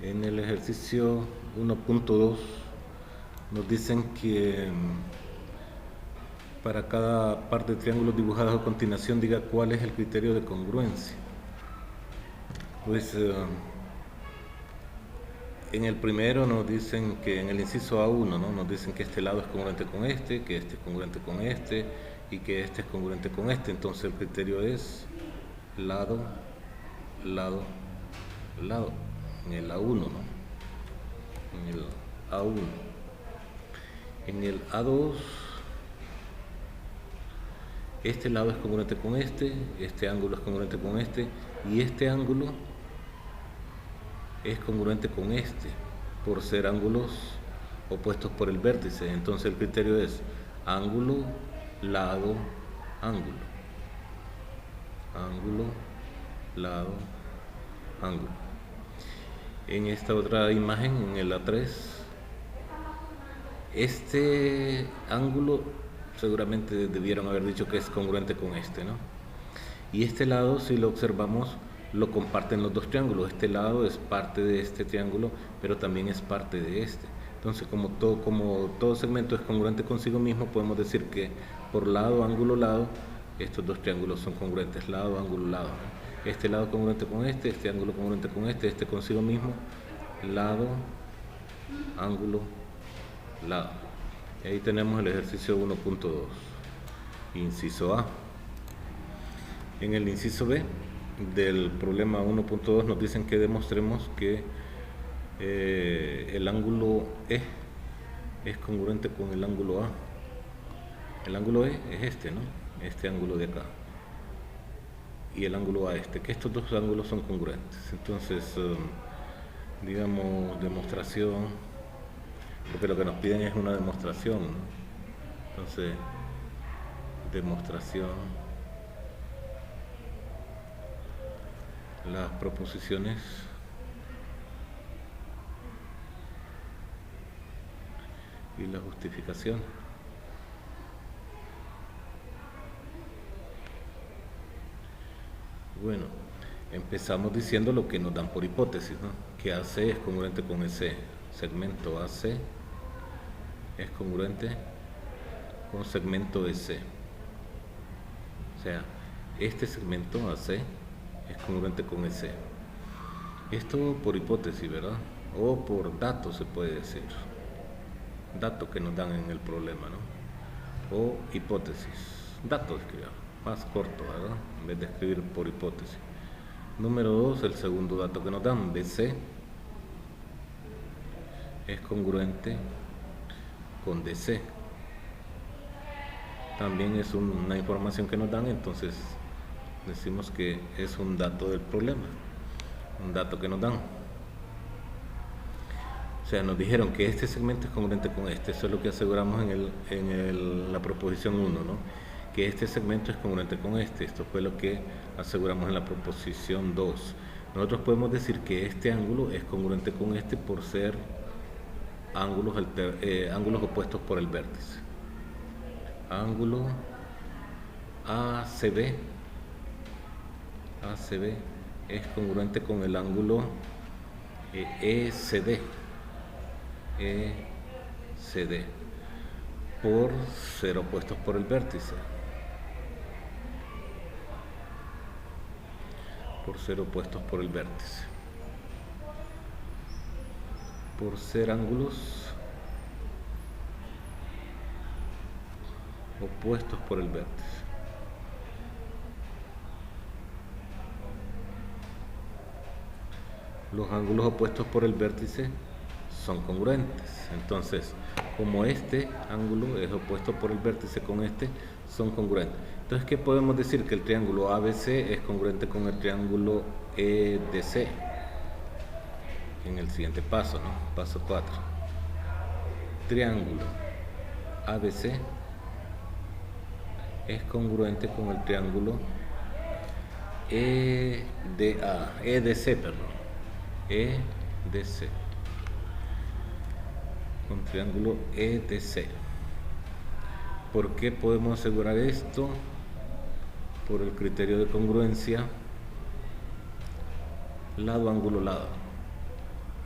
En el ejercicio 1.2 nos dicen que para cada par de triángulos dibujados a continuación diga cuál es el criterio de congruencia. Pues en el primero nos dicen que en el inciso A1, ¿no? Nos dicen que este lado es congruente con este, que este es congruente con este y que este es congruente con este. Entonces el criterio es lado, lado, lado. En el A1, ¿no? En el A1. En el A2, este lado es congruente con este ángulo es congruente con este y este ángulo es congruente con este por ser ángulos opuestos por el vértice. Entonces el criterio es ángulo, lado, ángulo. Ángulo, lado, ángulo. En esta otra imagen, en el A3, este ángulo seguramente debieron haber dicho que es congruente con este, ¿no? Y este lado, si lo observamos, lo comparten los dos triángulos. Este lado es parte de este triángulo, pero también es parte de este. Entonces, como todo segmento es congruente consigo mismo, podemos decir que por lado, ángulo, lado, estos dos triángulos son congruentes, lado, ángulo, lado, ¿no? Este lado congruente con este ángulo congruente con este consigo mismo, lado, ángulo, lado. Y ahí tenemos el ejercicio 1.2, inciso A. En el inciso B del problema 1.2 nos dicen que demostremos que el ángulo E es congruente con el ángulo A. El ángulo E es este, ¿no? Este ángulo de acá. Y el ángulo A que estos dos ángulos son congruentes. Entonces, digamos, demostración, porque lo que nos piden es una demostración, ¿no? Entonces, demostración. Las proposiciones y la justificación. Bueno, empezamos diciendo lo que nos dan por hipótesis, ¿no? Que AC es congruente con ese segmento AC, es congruente con segmento EC. O sea, este segmento AC es congruente con EC. Esto por hipótesis, ¿verdad? O por datos se puede decir. Datos que nos dan en el problema, ¿no? O hipótesis. Datos, creo. Más corto, ¿verdad? En vez de escribir por hipótesis. Número 2, el segundo dato que nos dan, BC es congruente con DC. También es una información que nos dan, entonces decimos que es un dato del problema, un dato que nos dan. O sea, nos dijeron que este segmento es congruente con este. Eso es lo que aseguramos en la proposición 1, ¿no? Que este segmento es congruente con este. Esto fue lo que aseguramos en la proposición 2. Nosotros podemos decir que este ángulo es congruente con este por ser ángulos opuestos por el vértice. Ángulo ACB es congruente con el ángulo ECD por ser opuestos por el vértice. Por ser opuestos por el vértice. Por ser ángulos opuestos por el vértice. Los ángulos opuestos por el vértice son congruentes. Entonces, como este ángulo es opuesto por el vértice con este, son congruentes. Entonces, ¿qué podemos decir? Que el triángulo ABC es congruente con el triángulo EDC. En el siguiente paso, ¿no? Paso 4. Triángulo ABC es congruente con el triángulo EDC, con triángulo EDC. ¿Por qué podemos asegurar esto? Por el criterio de congruencia lado, ángulo, lado.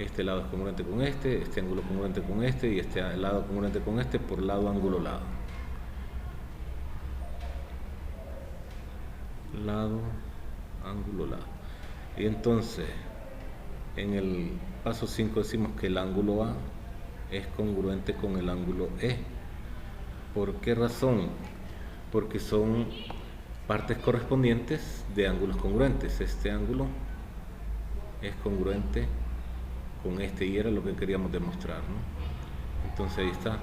este lado es congruente con este ángulo congruente con este y este lado congruente con este por lado, ángulo, lado. Lado, ángulo, lado. Y entonces, en el paso 5 decimos que el ángulo A es congruente con el ángulo E. ¿Por qué razón? Porque son partes correspondientes de ángulos congruentes. Este ángulo es congruente con este y era lo que queríamos demostrar, ¿no? Entonces ahí está.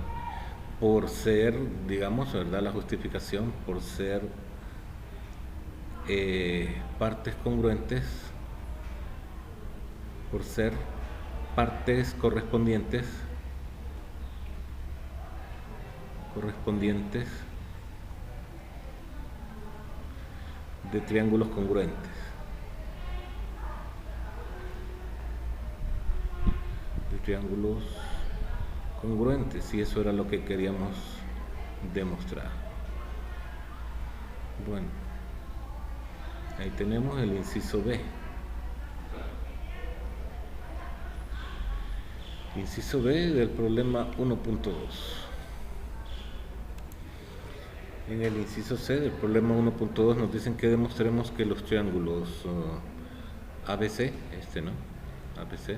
Por ser, digamos, ¿verdad? La justificación, por ser partes congruentes, por ser partes correspondientes de triángulos congruentes. De triángulos congruentes, y eso era lo que queríamos demostrar. Bueno, ahí tenemos el inciso B. Inciso B del problema 1.2. En el inciso C del problema 1.2 nos dicen que demostremos que los triángulos ABC, ¿no? ABC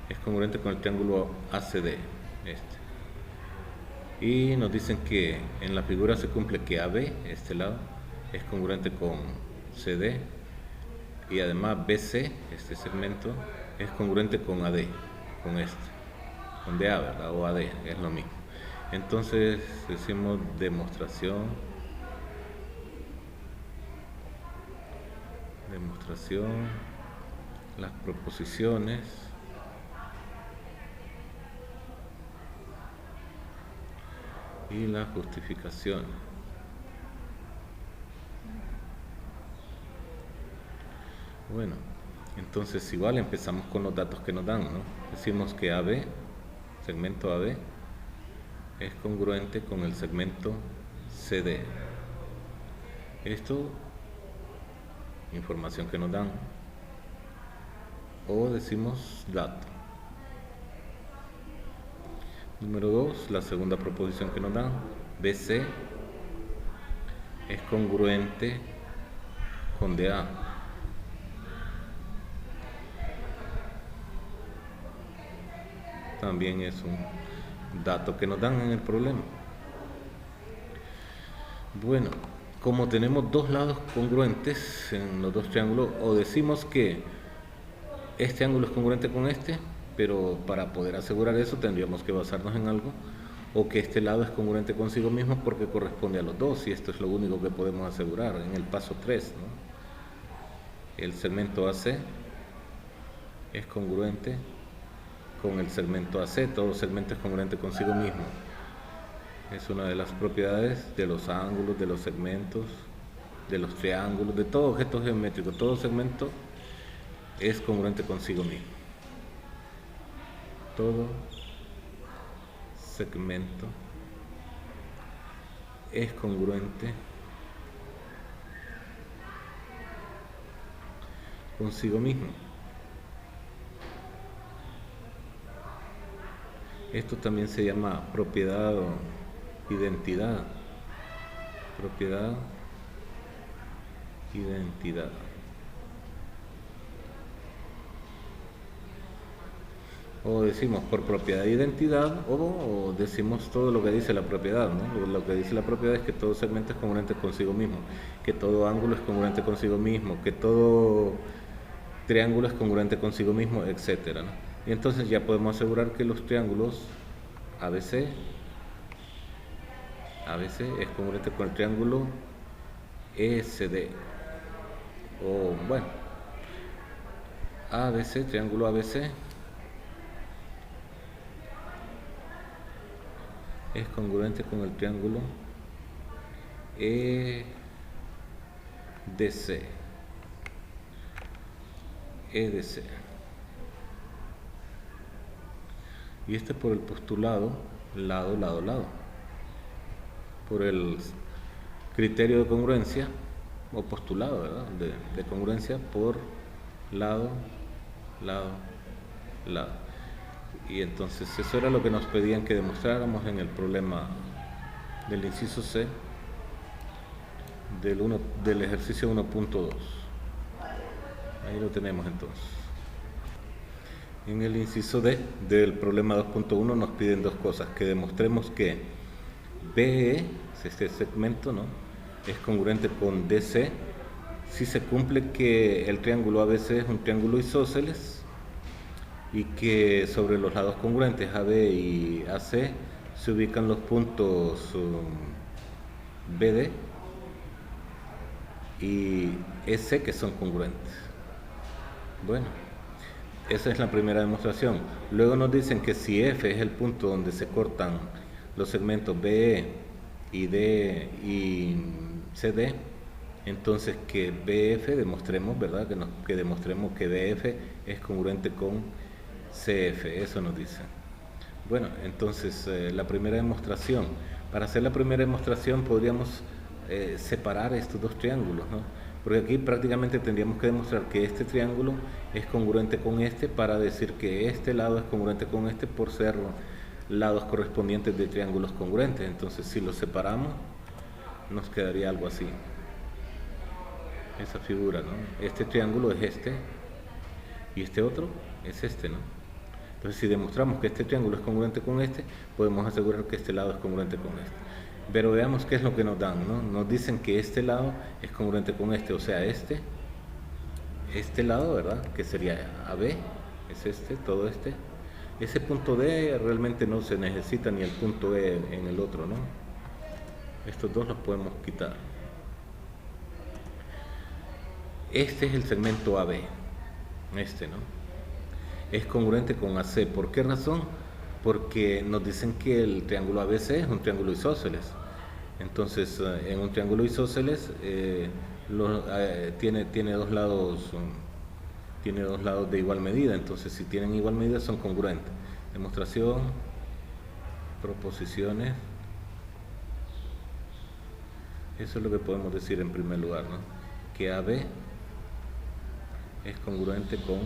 es congruente con el triángulo ACD, Y nos dicen que en la figura se cumple que AB, este lado, es congruente con CD y además BC, este segmento, es congruente con AD, con DA, ¿verdad? O AD, es lo mismo. Entonces decimos demostración, las proposiciones y la justificación. Bueno, entonces igual empezamos con los datos que nos dan, ¿no? Decimos que AB, segmento AB, es congruente con el segmento CD. Esto, información que nos dan, o decimos dato. Número 2, la segunda proposición que nos dan, BC es congruente con DA. También es un dato que nos dan en el problema. Bueno, como tenemos dos lados congruentes en los dos triángulos, o decimos que este ángulo es congruente con este, pero para poder asegurar eso tendríamos que basarnos en algo, o que este lado es congruente consigo mismo porque corresponde a los dos, y esto es lo único que podemos asegurar en el paso 3, ¿no? El segmento AC es congruente con el segmento AC, todo segmento es congruente consigo mismo. Es una de las propiedades de los ángulos, de los segmentos, de los triángulos, de todo objeto geométrico. Todo segmento es congruente consigo mismo. Todo segmento es congruente consigo mismo. Esto también se llama propiedad o identidad. Propiedad, identidad. O decimos por propiedad de identidad, o decimos todo lo que dice la propiedad, ¿no? Lo que dice la propiedad es que todo segmento es congruente consigo mismo, que todo ángulo es congruente consigo mismo, que todo triángulo es congruente consigo mismo, etcétera, ¿no? Y entonces ya podemos asegurar que los triángulos ABC es congruente con el triángulo ECD. O bueno, ABC, triángulo ABC es congruente con el triángulo EDC. Y este por el postulado lado, lado, lado. Por el criterio de congruencia, o postulado, ¿verdad? De congruencia por lado, lado, lado. Y entonces eso era lo que nos pedían que demostráramos en el problema del inciso C del ejercicio 1.2. Ahí lo tenemos entonces. En el inciso D del problema 2.1 nos piden dos cosas: que demostremos que BE, este segmento, ¿no?, es congruente con DC si se cumple que el triángulo ABC es un triángulo isósceles y que sobre los lados congruentes AB y AC se ubican los puntos BD y EC que son congruentes. Bueno, esa es la primera demostración. Luego nos dicen que si F es el punto donde se cortan los segmentos BE y D y CD, entonces que BF demostremos, ¿verdad? Que demostremos que DF es congruente con CF, eso nos dice. Bueno, entonces la primera demostración. Para hacer la primera demostración podríamos separar estos dos triángulos, ¿no? Porque aquí prácticamente tendríamos que demostrar que este triángulo es congruente con este para decir que este lado es congruente con este por ser lados correspondientes de triángulos congruentes. Entonces si los separamos nos quedaría algo así, esa figura, ¿no? Este triángulo es este y este otro es este, ¿no? Entonces si demostramos que este triángulo es congruente con este, podemos asegurar que este lado es congruente con este. Pero veamos qué es lo que nos dan, ¿no? Nos dicen que este lado es congruente con este, o sea, este lado, ¿verdad?, que sería AB, es este, todo este. Ese punto D realmente no se necesita, ni el punto E en el otro, ¿no? Estos dos los podemos quitar. Este es el segmento AB, este, ¿no? Es congruente con AC. ¿Por qué razón? Porque nos dicen que el triángulo ABC es un triángulo isósceles. Entonces, en un triángulo isósceles tiene dos lados de igual medida. Entonces, si tienen igual medida, son congruentes. Demostración, proposiciones. Eso es lo que podemos decir en primer lugar, ¿no? Que AB es congruente con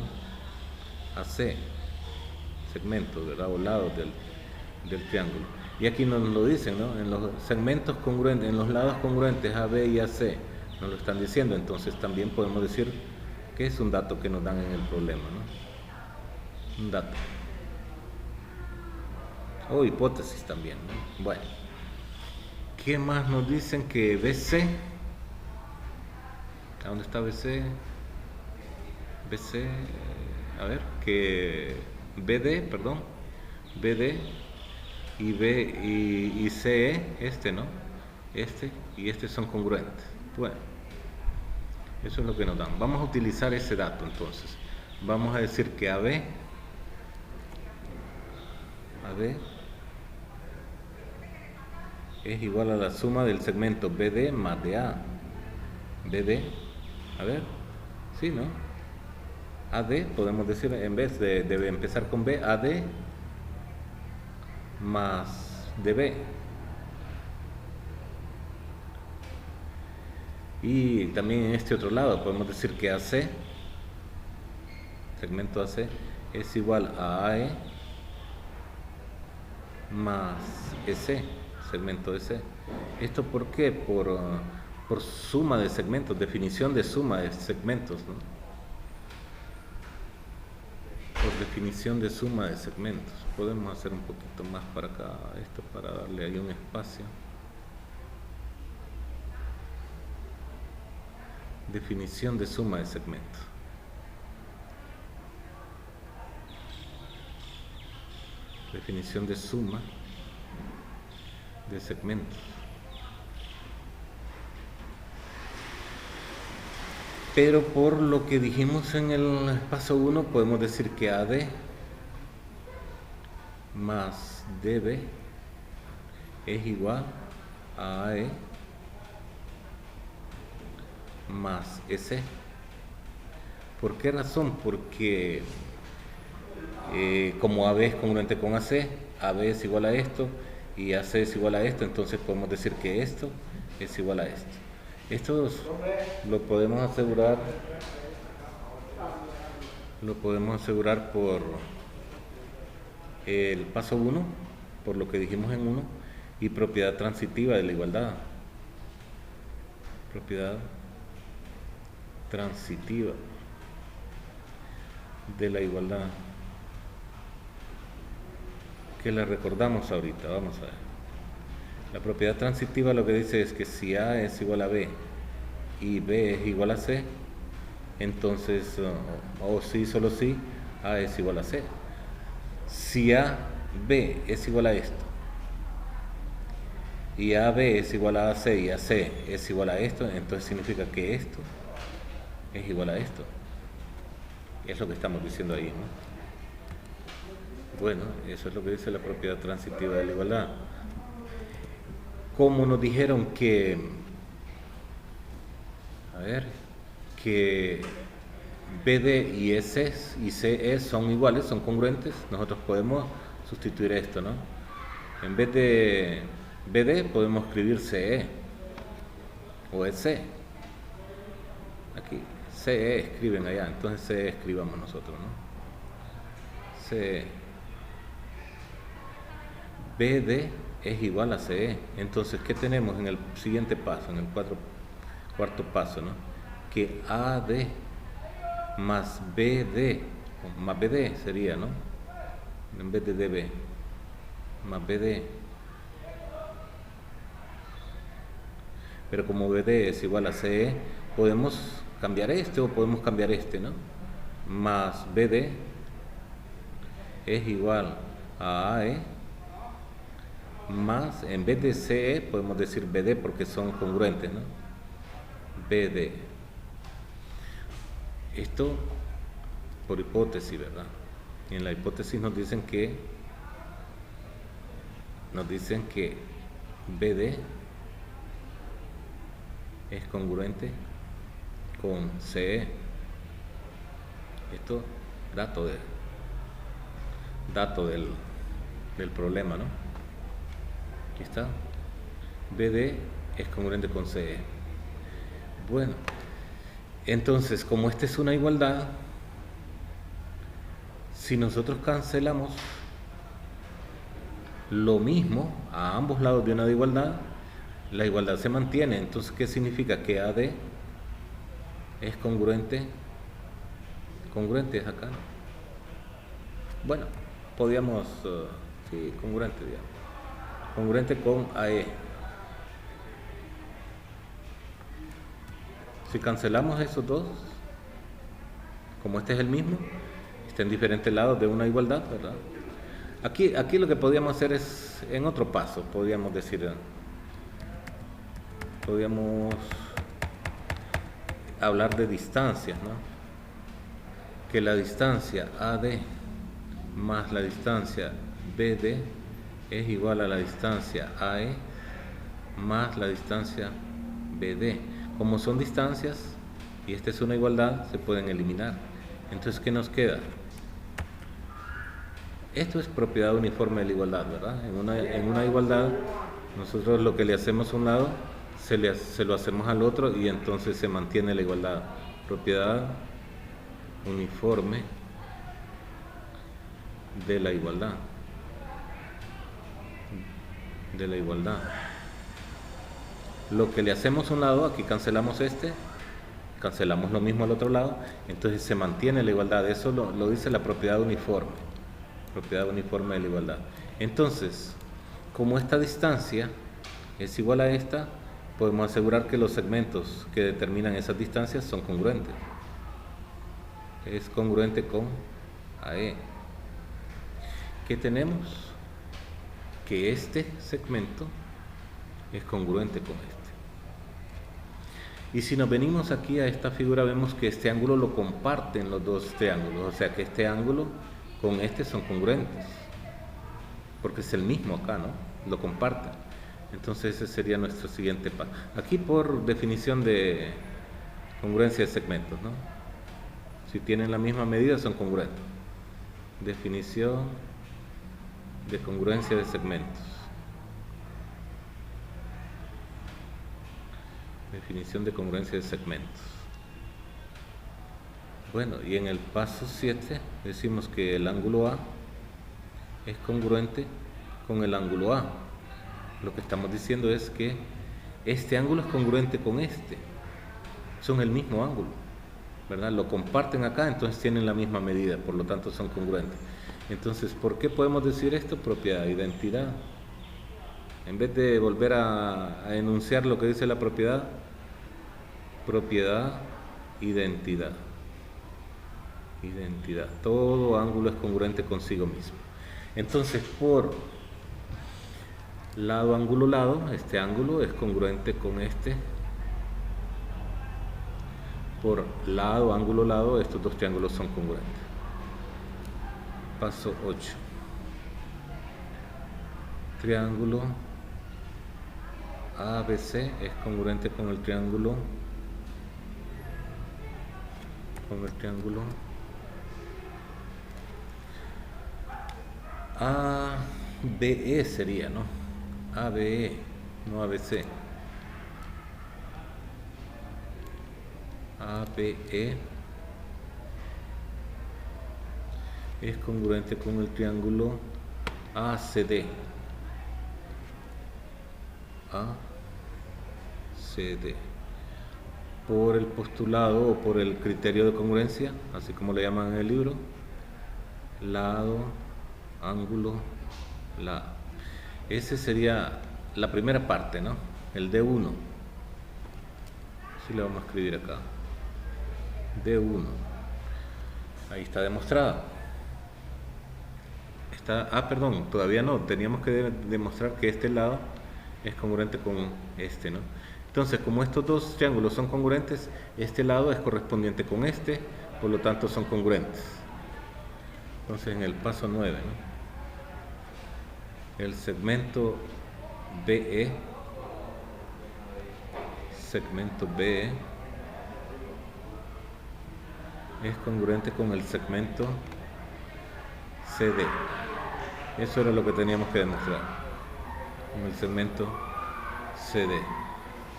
AC, segmentos, ¿verdad?, o lados del triángulo. Y aquí nos lo dicen, ¿no? En los segmentos congruentes, en los lados congruentes AB y AC, nos lo están diciendo. Entonces también podemos decir que es un dato que nos dan en el problema, ¿no? Un dato. O hipótesis también, ¿no? Bueno. ¿Qué más nos dicen? Que BC, ¿a dónde está BC? BC, a ver, que BD y CE, este, ¿no? Este y este son congruentes. Bueno, eso es lo que nos dan. Vamos a utilizar ese dato entonces. Vamos a decir que AB es igual a la suma del segmento BD más DA. BD, a ver, sí, ¿no? AD, podemos decir, en vez de empezar con B, AD más DB. Y también en este otro lado podemos decir que AC, segmento AC, es igual a AE más EC, segmento EC. ¿Esto por qué? Por suma de segmentos, definición de suma de segmentos, ¿no? Por definición de suma de segmentos. Podemos hacer un poquito más para acá, esto para darle ahí un espacio. Definición de suma de segmentos. Definición de suma de segmentos. Pero por lo que dijimos en el paso 1, podemos decir que AD más DB es igual a AE más EC. ¿Por qué razón? Porque como AB es congruente con AC, AB es igual a esto y AC es igual a esto, entonces podemos decir que esto es igual a esto. Esto lo podemos asegurar por el paso 1, por lo que dijimos en 1, y propiedad transitiva de la igualdad. Propiedad transitiva de la igualdad, que la recordamos ahorita. Vamos a ver. La propiedad transitiva lo que dice es que si A es igual a B y B es igual a C, entonces, o si, solo si, A es igual a C. Si A, B es igual a esto, y AB es igual a AC y AC es igual a esto, entonces significa que esto es igual a esto. Es lo que estamos diciendo ahí, ¿no? Bueno, eso es lo que dice la propiedad transitiva de la igualdad. Como nos dijeron que, a ver, que BD y CE son iguales, son congruentes, nosotros podemos sustituir esto, ¿no? En vez de BD podemos escribir CE o EC. Aquí, CE escriben allá, entonces CE escribamos nosotros, ¿no? CE. BD es igual a CE. Entonces, ¿qué tenemos en el siguiente paso, en el cuarto paso, ¿no? Que AD más BD sería, ¿no? En vez de DB, más BD. Pero como BD es igual a CE, podemos cambiar este o podemos cambiar este, ¿no? Más BD es igual a AE más, en vez de CE podemos decir BD porque son congruentes, ¿no? BD. Esto por hipótesis, ¿verdad? Y en la hipótesis nos dicen que BD es congruente con CE. Esto dato del problema, ¿no? Aquí está. BD es congruente con CE. Bueno, entonces, como esta es una igualdad, si nosotros cancelamos lo mismo a ambos lados de una igualdad, la igualdad se mantiene. Entonces, ¿qué significa? Que AD es congruente es acá. Bueno, podríamos, sí, congruente, digamos. Congruente con AE. Si cancelamos esos dos, como este es el mismo, está en diferentes lados de una igualdad, ¿verdad? Aquí lo que podríamos hacer es, en otro paso, podríamos decir, podríamos hablar de distancias, ¿no? Que la distancia AD más la distancia BD es igual a la distancia AE más la distancia BD. Como son distancias y esta es una igualdad, se pueden eliminar. Entonces, ¿qué nos queda? Esto es propiedad uniforme de la igualdad, ¿verdad? En una igualdad, nosotros lo que le hacemos a un lado, se lo hacemos al otro y entonces se mantiene la igualdad. Propiedad uniforme de la igualdad. Lo que le hacemos a un lado, aquí cancelamos cancelamos lo mismo al otro lado, entonces se mantiene la igualdad. Eso lo dice la propiedad uniforme de la igualdad. Entonces, como esta distancia es igual a esta, podemos asegurar que los segmentos que determinan esas distancias son congruentes. Es congruente con AE. ¿Qué tenemos? Que este segmento es congruente con este. Y si nos venimos aquí a esta figura, vemos que este ángulo lo comparten los dos triángulos, o sea que este ángulo con este son congruentes, porque es el mismo acá, ¿no? Lo comparten. Entonces ese sería nuestro siguiente paso. Aquí por definición de congruencia de segmentos, ¿no? Si tienen la misma medida son congruentes. Definición de congruencia de segmentos. Definición de congruencia de segmentos. Bueno, y en el paso 7 decimos que el ángulo A es congruente con el ángulo A. Lo que estamos diciendo es que este ángulo es congruente con este. Son el mismo ángulo, ¿verdad? Lo comparten acá, entonces tienen la misma medida, por lo tanto son congruentes. Entonces, ¿por qué podemos decir esto? Propiedad, identidad. En vez de volver a enunciar lo que dice la propiedad, propiedad, identidad. Identidad. Todo ángulo es congruente consigo mismo. Entonces, por lado, ángulo, lado, este ángulo es congruente con este. Por lado, ángulo, lado, estos dos triángulos son congruentes. Paso 8. Triángulo ABC es congruente con el triángulo ABE sería, ¿no? ABE, no ABC. ABE es congruente con el triángulo ACD. ACD. Por el postulado o por el criterio de congruencia, así como le llaman en el libro, lado, ángulo, lado. Ese sería la primera parte, ¿no? El D1. Así le vamos a escribir acá. D1. Ahí está demostrado. Perdón, todavía no. Teníamos que demostrar que este lado es congruente con este, ¿no? Entonces, como estos dos triángulos son congruentes, este lado es correspondiente con este, por lo tanto son congruentes. Entonces, en el paso 9, ¿no? El segmento BE es congruente con el segmento CD. Eso era lo que teníamos que demostrar con el segmento CD.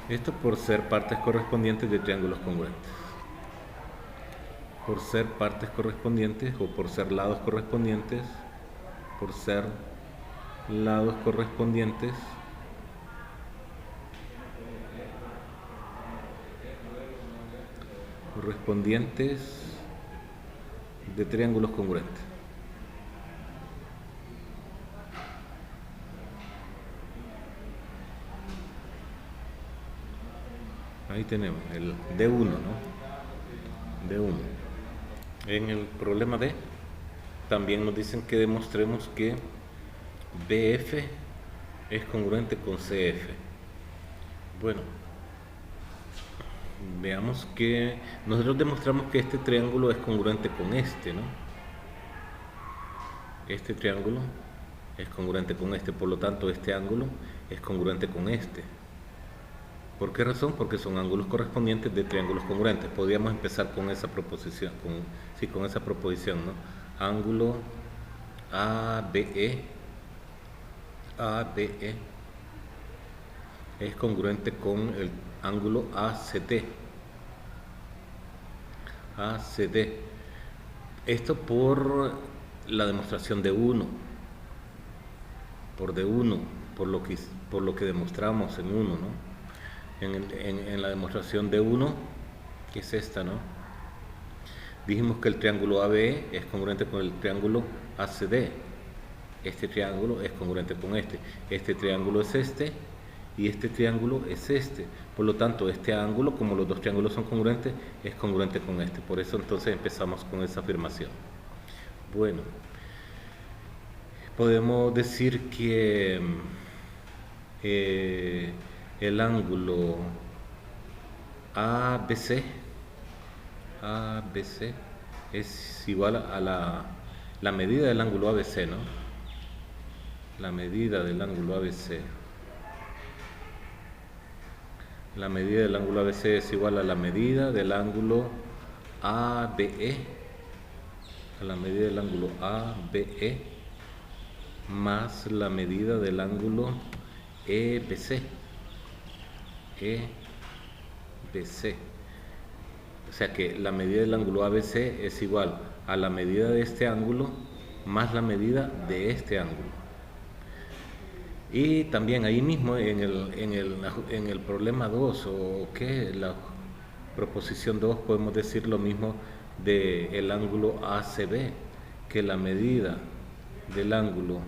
Esto por ser partes correspondientes de triángulos congruentes. Por ser partes correspondientes o por ser lados correspondientes, de triángulos congruentes. Ahí tenemos el D1, ¿no? D1. En el problema D también nos dicen que demostremos que BF es congruente con CF. Bueno, veamos que nosotros demostramos que este triángulo es congruente con este, ¿no? Este triángulo es congruente con este, por lo tanto este ángulo es congruente con este. ¿Por qué razón? Porque son ángulos correspondientes de triángulos congruentes. Podríamos empezar con esa proposición, con esa proposición, ¿no? Ángulo ABE es congruente con el ángulo ACD. Esto por la demostración de 1, por D1, por lo que demostramos en 1, ¿no? En la demostración de 1, que es esta, ¿no? Dijimos que el triángulo ABE es congruente con el triángulo ACD. Este triángulo es congruente con este. Este triángulo es este y este triángulo es este. Por lo tanto, este ángulo, como los dos triángulos son congruentes, es congruente con este. Por eso entonces empezamos con esa afirmación. Bueno, podemos decir que el ángulo ABC es igual a la medida del ángulo ABC, ¿no? La medida del ángulo ABC. La medida del ángulo ABC es igual a la medida del ángulo ABE, a la medida del ángulo ABE más la medida del ángulo EBC. O sea que la medida del ángulo ABC es igual a la medida de este ángulo más la medida de este ángulo. Y también ahí mismo en el problema 2 o que la proposición 2 podemos decir lo mismo del ángulo ACB, que la medida del ángulo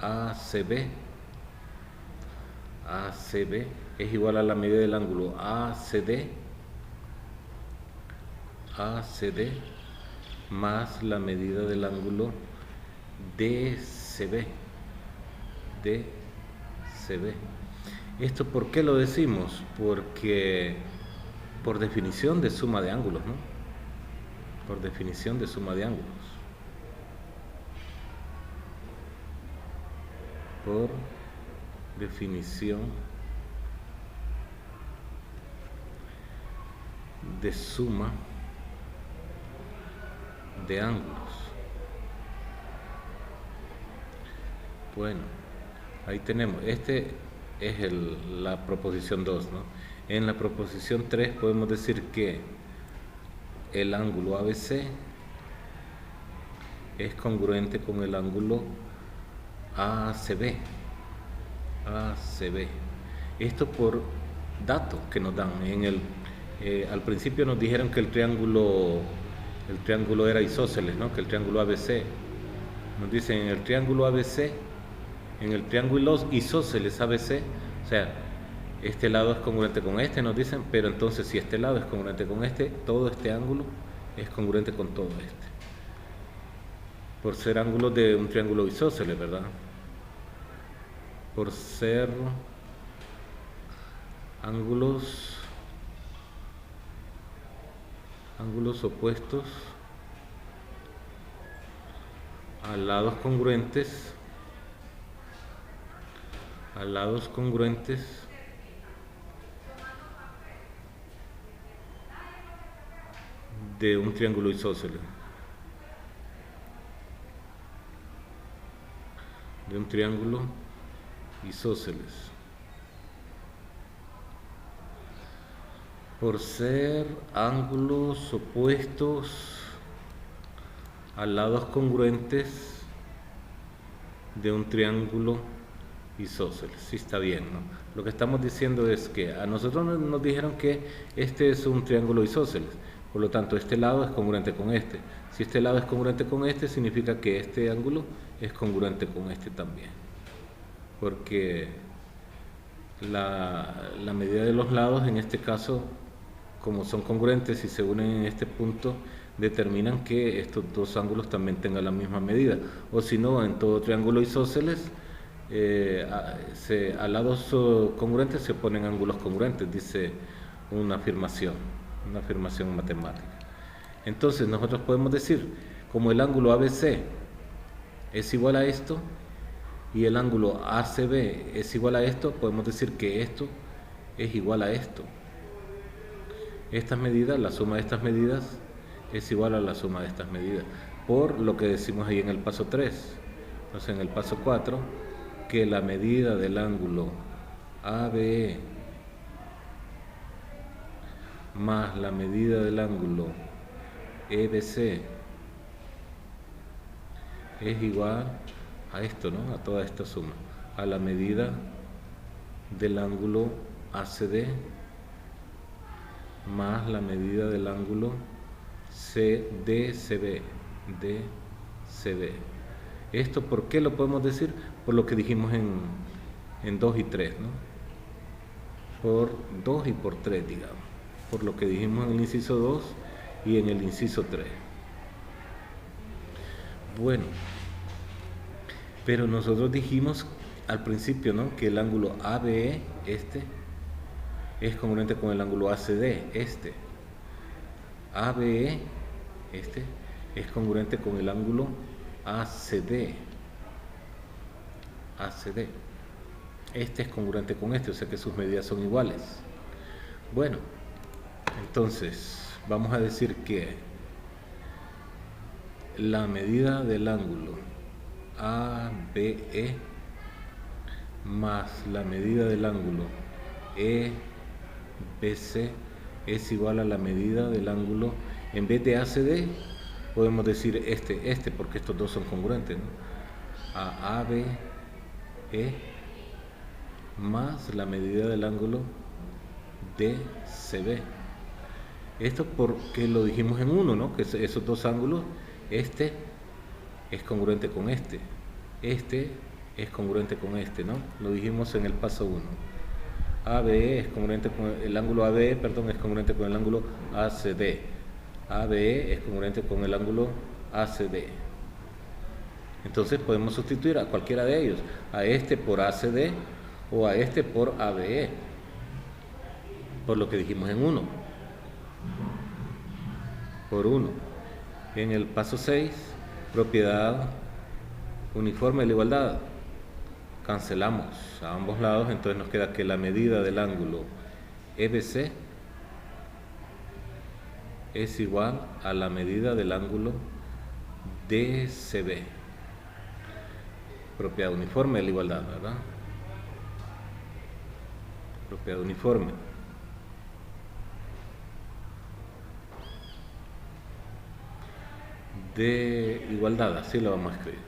ACB es igual a la medida del ángulo ACD más la medida del ángulo DCB. ¿Esto por qué lo decimos? Porque por definición de suma de ángulos, ¿no? Por definición de suma de ángulos. Por definición de suma de ángulos. Bueno, ahí tenemos, este es la proposición 2, ¿no? En la proposición 3 podemos decir que el ángulo ABC es congruente con el ángulo ACB. Esto por datos que nos dan. Al principio nos dijeron que el triángulo era isósceles, ¿no? Que el triángulo ABC. Nos dicen en el triángulo ABC, en el triángulo isósceles ABC, o sea, este lado es congruente con este, nos dicen, pero entonces si este lado es congruente con este, todo este ángulo es congruente con todo este. Por ser ángulos de un triángulo isósceles, ¿verdad? Por ser ángulos opuestos a lados congruentes de un triángulo isósceles. Por ser ángulos opuestos a lados congruentes de un triángulo isósceles. Sí, está bien, ¿no? Lo que estamos diciendo es que a nosotros nos dijeron que este es un triángulo isósceles, por lo tanto este lado es congruente con este. Si este lado es congruente con este, significa que este ángulo es congruente con este también, porque la medida de los lados en este caso, como son congruentes y se unen en este punto, determinan que estos dos ángulos también tengan la misma medida. O si no, en todo triángulo isósceles a lados congruentes se ponen ángulos congruentes, dice una afirmación matemática. Entonces nosotros podemos decir, como el ángulo ABC es igual a esto y el ángulo ACB es igual a esto, podemos decir que esto es igual a esto. Estas medidas, la suma de estas medidas es igual a la suma de estas medidas, por lo que decimos ahí en el paso 3. Entonces en el paso 4, que la medida del ángulo ABE más la medida del ángulo EBC es igual a esto, ¿no? A toda esta suma, a la medida del ángulo ACD más la medida del ángulo DCB. ¿Esto por qué lo podemos decir? Por lo que dijimos en 2 y 3, ¿no? Por 2 y por 3, digamos. Por lo que dijimos en el inciso 2 y en el inciso 3. Bueno, pero nosotros dijimos al principio, ¿no? Que el ángulo ABE, este, es congruente con el ángulo ACD, este. ABE, este, es congruente con el ángulo ACD. Este es congruente con este, o sea que sus medidas son iguales. Bueno, entonces vamos a decir que la medida del ángulo ABE más la medida del ángulo EBC es igual a la medida del ángulo, en vez de ACD, podemos decir este, porque estos dos son congruentes, ¿no? ABE más la medida del ángulo DCB. Esto porque lo dijimos en uno, ¿no? Que esos dos ángulos, este es congruente con este es congruente con este, ¿no? Lo dijimos en el paso 1. ABE es congruente con el ángulo ABE, perdón, es congruente con el ángulo ACD. ABE es congruente con el ángulo ACD. Entonces podemos sustituir a cualquiera de ellos, a este por ACD o a este por ABE, por lo que dijimos en 1. Por 1. En el paso 6, propiedad uniforme de la igualdad. Cancelamos a ambos lados, entonces nos queda que la medida del ángulo EBC es igual a la medida del ángulo DCB. Propiedad uniforme de la igualdad, ¿verdad? Propiedad uniforme. De igualdad, así lo vamos a escribir.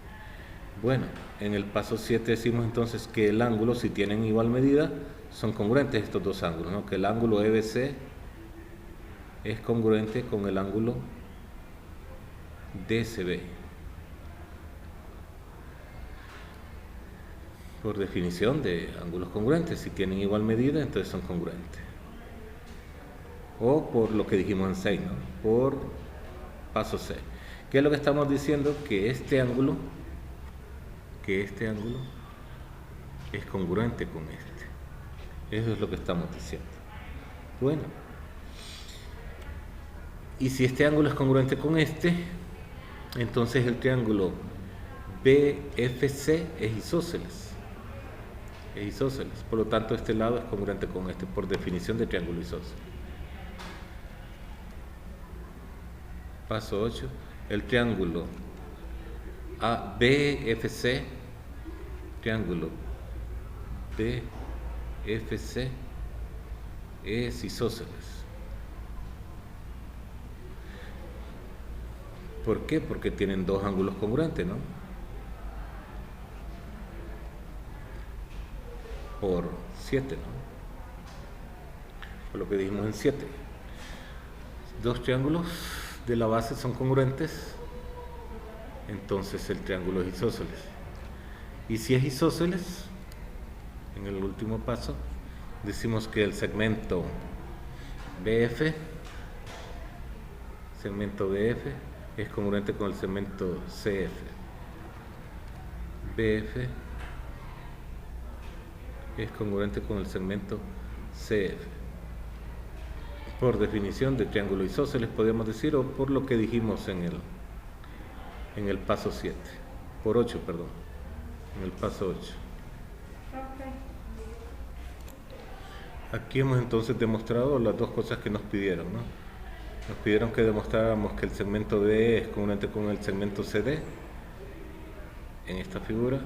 Bueno, en el paso 7 decimos entonces que el ángulo, si tienen igual medida, son congruentes estos dos ángulos, ¿no? Que el ángulo EBC es congruente con el ángulo DCB. Por definición de ángulos congruentes, si tienen igual medida, entonces son congruentes. O por lo que dijimos en 6, ¿no? Por paso 6. ¿Qué es lo que estamos diciendo? Que este ángulo es congruente con este. Eso es lo que estamos diciendo. Bueno, y si este ángulo es congruente con este, entonces el triángulo BFC es isósceles. Es isósceles. Por lo tanto, este lado es congruente con este, por definición de triángulo isósceles. Paso 8. El triángulo BFC, triángulo BFC es isósceles. ¿Por qué? Porque tienen dos ángulos congruentes, ¿no? Por 7, ¿no? Por lo que dijimos en 7. Dos triángulos de la base son congruentes, entonces el triángulo es isósceles. Y si es isósceles, en el último paso, decimos que el segmento BF es congruente con el segmento CF. BF es congruente con el segmento CF. Por definición de triángulo isósceles, podríamos decir, o por lo que dijimos en el paso 7. Por 8, perdón. En el paso 8. Aquí hemos entonces demostrado las dos cosas que nos pidieron, ¿no? Nos pidieron que demostráramos que el segmento BE es congruente con el segmento CD en esta figura,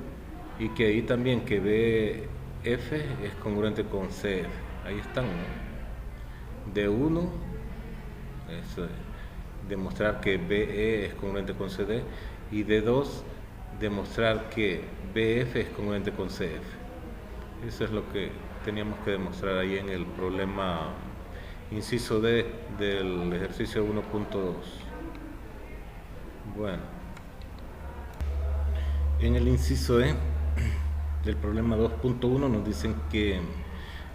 y que ahí también que BF es congruente con CF. Ahí están, ¿no? D1 es demostrar que BE es congruente con CD, y D2 demostrar que BF es congruente con CF. Eso es lo que teníamos que demostrar ahí en el problema inciso D del ejercicio 1.2. Bueno, en el inciso E del problema 2.1 nos dicen que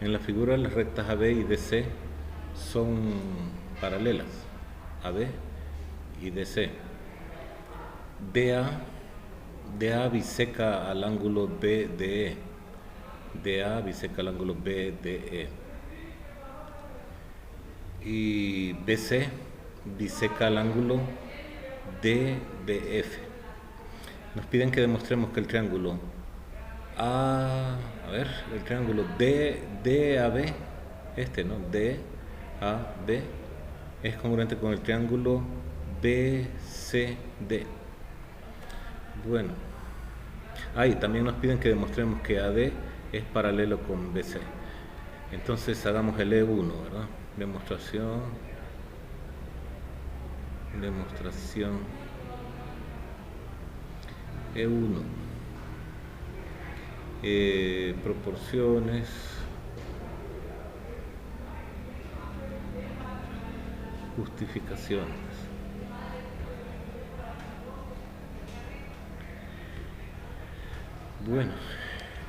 en la figura las rectas AB y DC son paralelas, AB y DC. DA biseca al ángulo BDE. DA biseca al ángulo BDE. Y BC biseca al ángulo DBF. Nos piden que demostremos que el triángulo el triángulo DAB, ¿no? DAB es congruente con el triángulo BCD. Bueno, ahí también nos piden que demostremos que AD es paralelo con BC. Entonces hagamos el E1, ¿verdad? Demostración Demostración E1. Proporciones. Justificaciones. Bueno,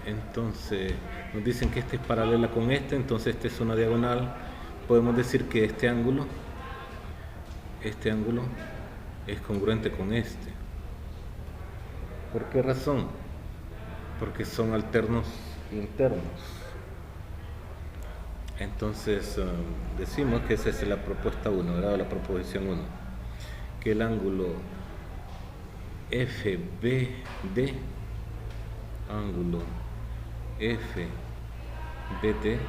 entonces nos dicen que este es paralela con este, entonces este es una diagonal. Podemos decir que este ángulo es congruente con este. ¿Por qué razón? Porque son alternos internos. Entonces decimos que esa es la propuesta 1, ¿verdad? La proposición 1, que el ángulo FBD, ángulo FBD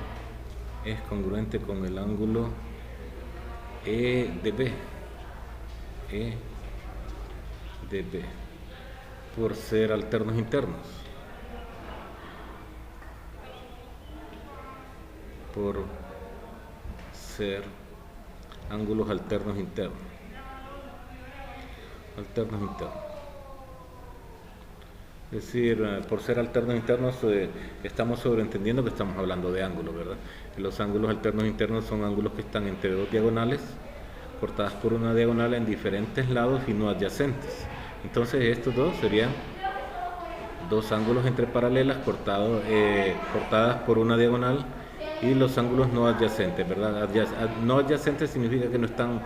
es congruente con el ángulo EDB, por ser alternos internos, por ser ángulos alternos internos. Es decir, por ser alternos internos estamos sobreentendiendo que estamos hablando de ángulos, ¿verdad? Los ángulos alternos internos son ángulos que están entre dos diagonales, cortadas por una diagonal en diferentes lados y no adyacentes. Entonces estos dos serían dos ángulos entre paralelas cortadas por una diagonal, y los ángulos no adyacentes, ¿verdad? No adyacentes significa que no están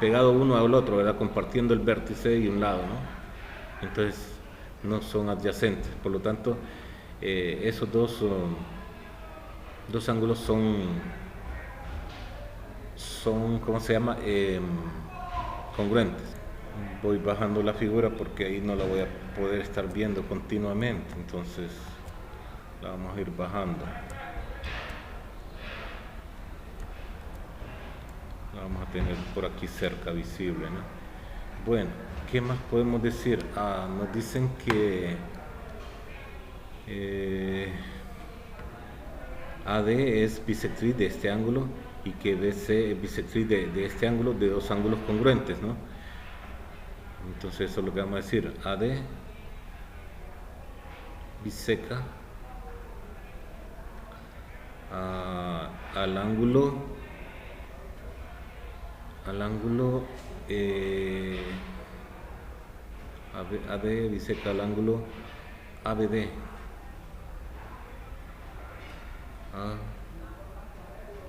pegados uno al otro, ¿verdad? Compartiendo el vértice y un lado, ¿no? Entonces no son adyacentes, por lo tanto esos dos ángulos son ¿cómo se llama? Congruentes. Voy bajando la figura porque ahí no la voy a poder estar viendo continuamente, entonces la vamos a ir bajando. La vamos a tener por aquí cerca, visible, ¿no? Bueno, ¿qué más podemos decir? Nos dicen que AD es bisectriz de este ángulo y que BC es bisectriz de este ángulo, de dos ángulos congruentes, ¿no? Entonces eso es lo que vamos a decir. AD biseca al ángulo AD biseca al ángulo ABD.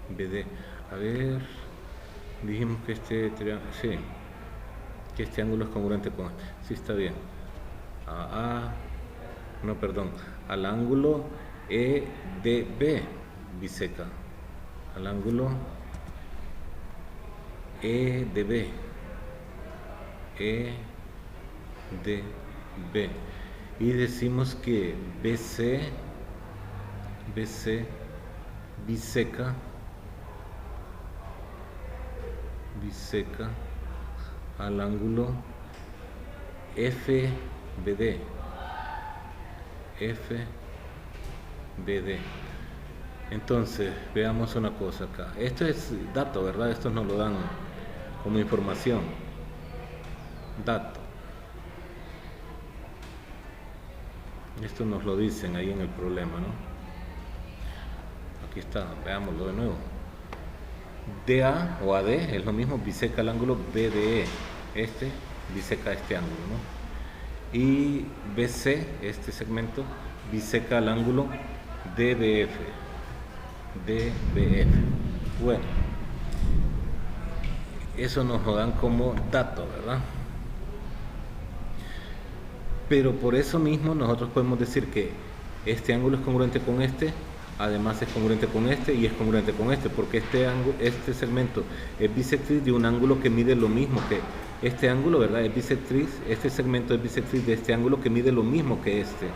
ABD. A ver, dijimos que este ángulo es congruente con este. Sí, está bien. No, perdón. Al ángulo EDB biseca al ángulo EDB. Y decimos que BC biseca al ángulo FBD. Entonces, veamos una cosa acá. Esto es dato, ¿verdad? Esto nos lo dan como información. Dato. Esto nos lo dicen ahí en el problema, ¿no? Aquí está, veámoslo de nuevo. DA o AD es lo mismo, biseca el ángulo BDE. Este biseca este ángulo, ¿no? Y BC, este segmento, biseca el ángulo DBF. Bueno, eso nos lo dan como dato, ¿verdad? Pero por eso mismo nosotros podemos decir que este ángulo es congruente con este, además es congruente con este y es congruente con este, porque este segmento es bisectriz de un ángulo que mide lo mismo que este ángulo, ¿verdad? Es bisectriz, este segmento es bisectriz de este ángulo que mide lo mismo que este.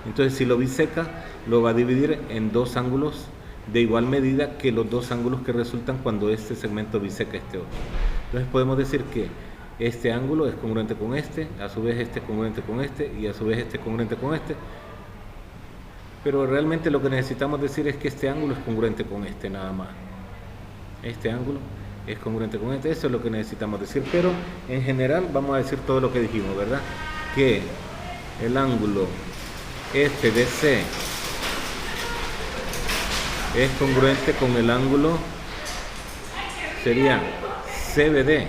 Entonces, si lo biseca, lo va a dividir en dos ángulos de igual medida que los dos ángulos que resultan cuando este segmento biseca este otro. Entonces podemos decir que este ángulo es congruente con este, a su vez este es congruente con este y a su vez este es congruente con este. Pero realmente lo que necesitamos decir es que este ángulo es congruente con este nada más. Este ángulo es congruente con este. Eso es lo que necesitamos decir, pero en general vamos a decir todo lo que dijimos, ¿verdad? Que el ángulo FBC es congruente con el ángulo, sería CBD,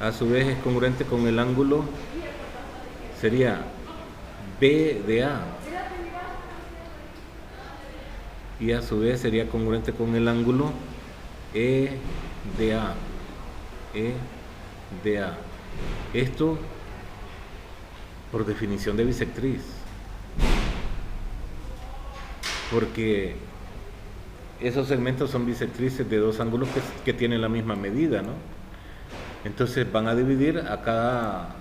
a su vez es congruente con el ángulo, sería BDA, y a su vez sería congruente con el ángulo EDA. EDA. Esto por definición de bisectriz, porque esos segmentos son bisectrices de dos ángulos que tienen la misma medida, ¿no? Entonces van a dividir a cada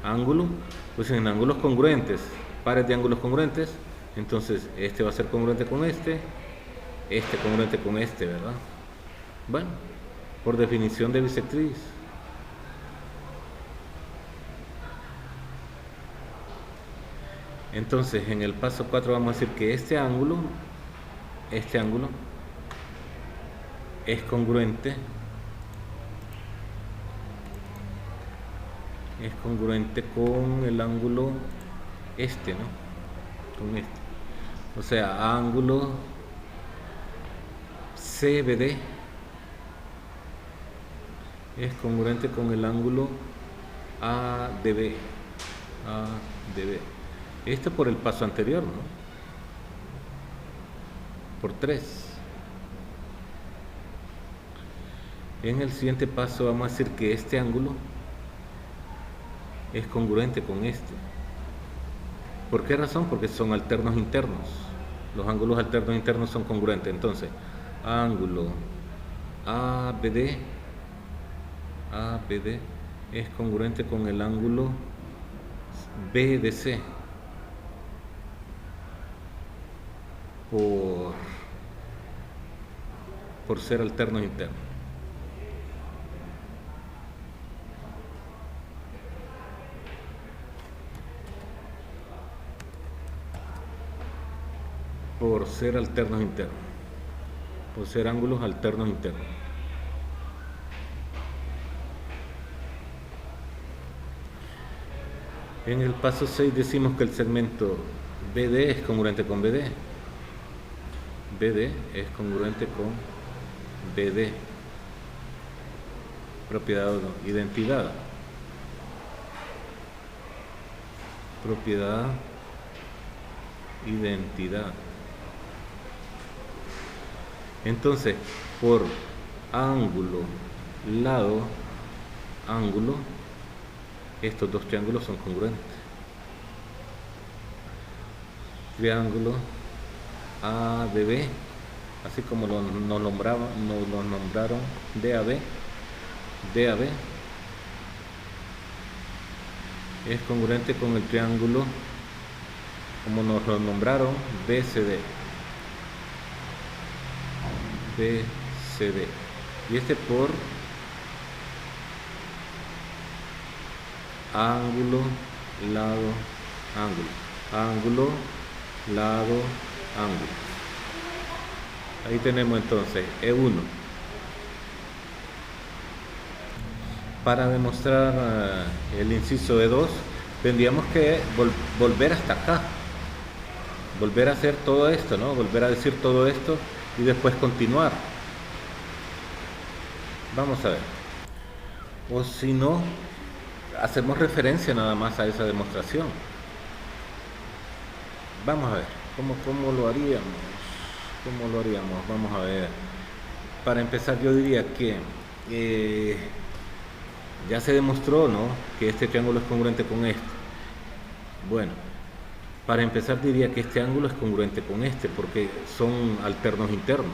ángulo pues en ángulos congruentes, pares de ángulos congruentes. Entonces este va a ser congruente con este congruente con este, ¿verdad? Bueno, por definición de bisectriz. Entonces en el paso 4 vamos a decir que este ángulo es congruente con el ángulo este, ¿no? Con este. O sea, ángulo CBD es congruente con el ángulo ADB. Esto por el paso anterior, ¿no? Por 3. En el siguiente paso vamos a decir que este ángulo es congruente con este. ¿Por qué razón? Porque son alternos internos. Los ángulos alternos internos son congruentes. Entonces, ángulo ABD es congruente con el ángulo BDC por ser alternos internos. Por ser alternos internos, por ser ángulos alternos internos. En el paso 6 decimos que el segmento BD es congruente con BD. BD es congruente con BD. Propiedad o no, identidad. Propiedad, identidad. Entonces, por ángulo, lado, ángulo, estos dos triángulos son congruentes. Triángulo ADB, así como nos nombraron DAB, es congruente con el triángulo, como nos lo nombraron, BCD. Y este por ángulo, lado, ángulo, lado, ángulo. Ahí tenemos entonces E1. Para demostrar el inciso E2 tendríamos que volver hasta acá, volver a hacer todo esto, ¿no? Volver a decir todo esto y después continuar. Vamos a ver. O si no, hacemos referencia nada más a esa demostración. Vamos a ver, ¿cómo lo haríamos? ¿Cómo lo haríamos? Vamos a ver. Para empezar, yo diría que ya se demostró, ¿no?, que este triángulo es congruente con este. Bueno, para empezar diría que este ángulo es congruente con este, porque son alternos internos.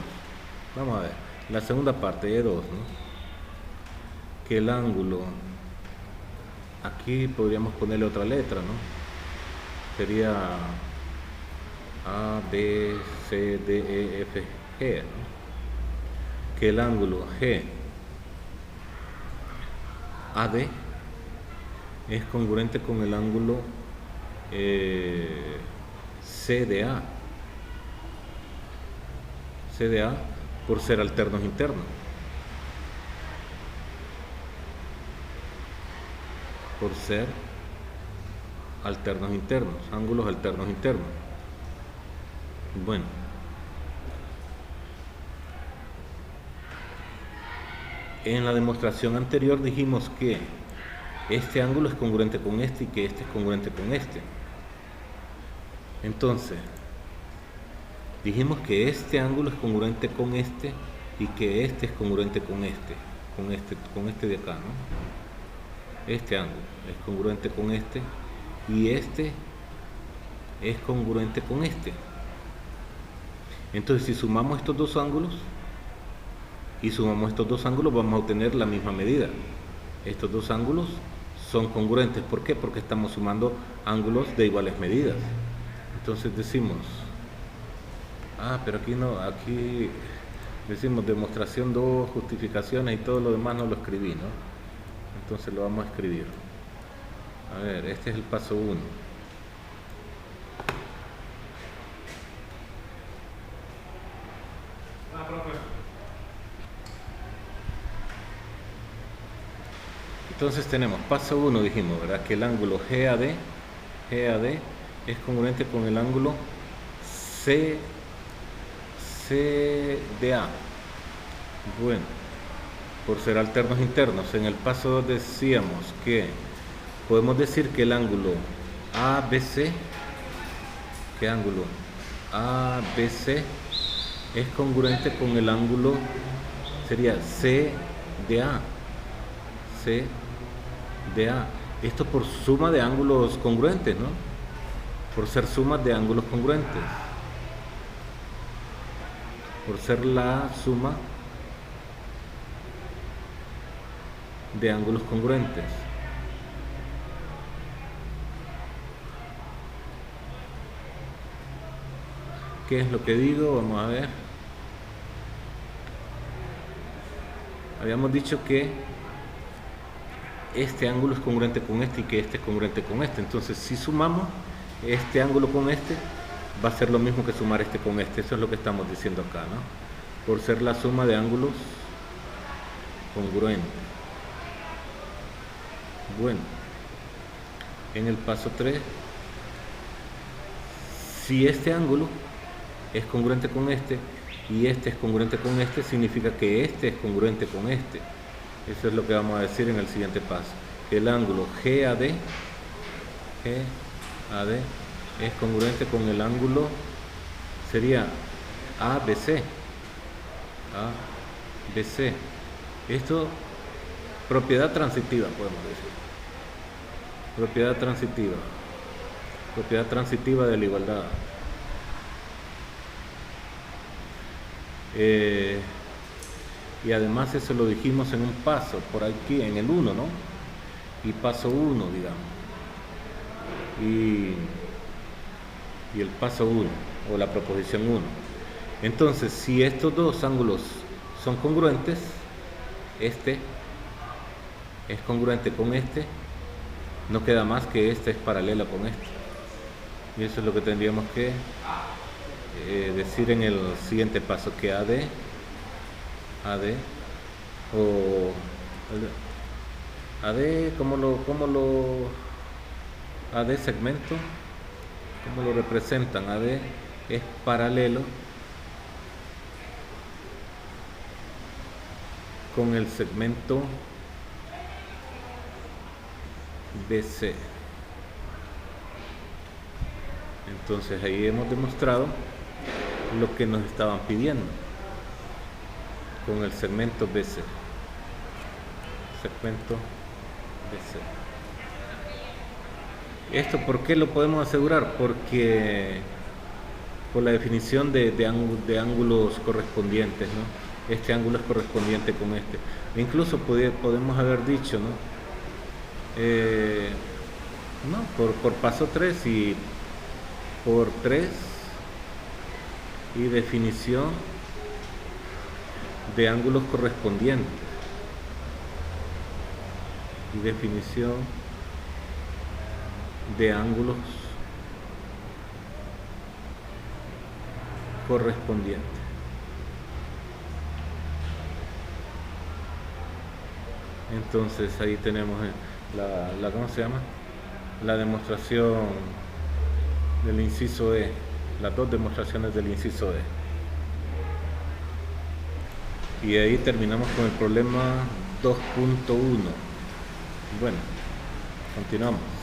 Vamos a ver, la segunda parte de 2, ¿no? Que el ángulo, aquí podríamos ponerle otra letra, ¿no? Sería A, B, C, D, E, F, G, ¿no? Que el ángulo G AD es congruente con el ángulo CDA. C de A, por ser alternos internos. Por ser alternos internos, ángulos alternos internos. Bueno, en la demostración anterior dijimos que este ángulo es congruente con este y que este es congruente con este. Entonces, dijimos que este ángulo es congruente con este y que este es congruente con este de acá, ¿no? Este ángulo es congruente con este y este es congruente con este. Entonces, si sumamos estos dos ángulos vamos a obtener la misma medida. Estos dos ángulos son congruentes. ¿Por qué? Porque estamos sumando ángulos de iguales medidas. Entonces decimos, pero aquí no, aquí decimos demostración 2, justificaciones y todo lo demás no lo escribí, ¿no? Entonces lo vamos a escribir. A ver, este es el paso 1. Entonces tenemos paso 1, dijimos, ¿verdad? Que el ángulo GAD es congruente con el ángulo CDA. Bueno, por ser alternos internos. En el paso 2 decíamos que podemos decir que el ángulo ABC, ¿qué ángulo? ABC es congruente con el ángulo, sería CDA. CDA. Esto por suma de ángulos congruentes, ¿no? Por ser sumas de ángulos congruentes. Por ser la suma de ángulos congruentes. ¿Qué es lo que digo? Vamos a ver. Habíamos dicho que este ángulo es congruente con este y que este es congruente con este. Entonces, si sumamos este ángulo con este, va a ser lo mismo que sumar este con este. Eso es lo que estamos diciendo acá, ¿no? Por ser la suma de ángulos congruentes. Bueno, en el paso 3, si este ángulo es congruente con este y este es congruente con este, significa que este es congruente con este. Eso es lo que vamos a decir en el siguiente paso. El ángulo GAD es congruente con el ángulo, sería ABC. Esto, propiedad transitiva, podemos decir. Propiedad transitiva de la igualdad. Y además eso lo dijimos en un paso, por aquí, en el 1, ¿no? Y paso 1, digamos. Y el paso 1, o la proposición 1. Entonces, si estos dos ángulos son congruentes, este es congruente con este, no queda más que este es paralelo con este. Y eso es lo que tendríamos que decir en el siguiente paso, que AD o AD, ¿cómo lo AD segmento? ¿Cómo lo representan? AD es paralelo con el segmento BC. Entonces ahí hemos demostrado lo que nos estaban pidiendo con el segmento BC. Segmento BC. ¿Esto por qué lo podemos asegurar? Porque por la definición de ángulos correspondientes, ¿no? Este ángulo es correspondiente con este. E incluso podemos haber dicho, ¿no? Por paso 3 y por 3 y definición de ángulos correspondientes y definición de ángulos correspondientes. Entonces ahí tenemos ¿cómo se llama? La demostración del inciso E, las dos demostraciones del inciso E. Y ahí terminamos con el problema 2.1. Bueno, continuamos.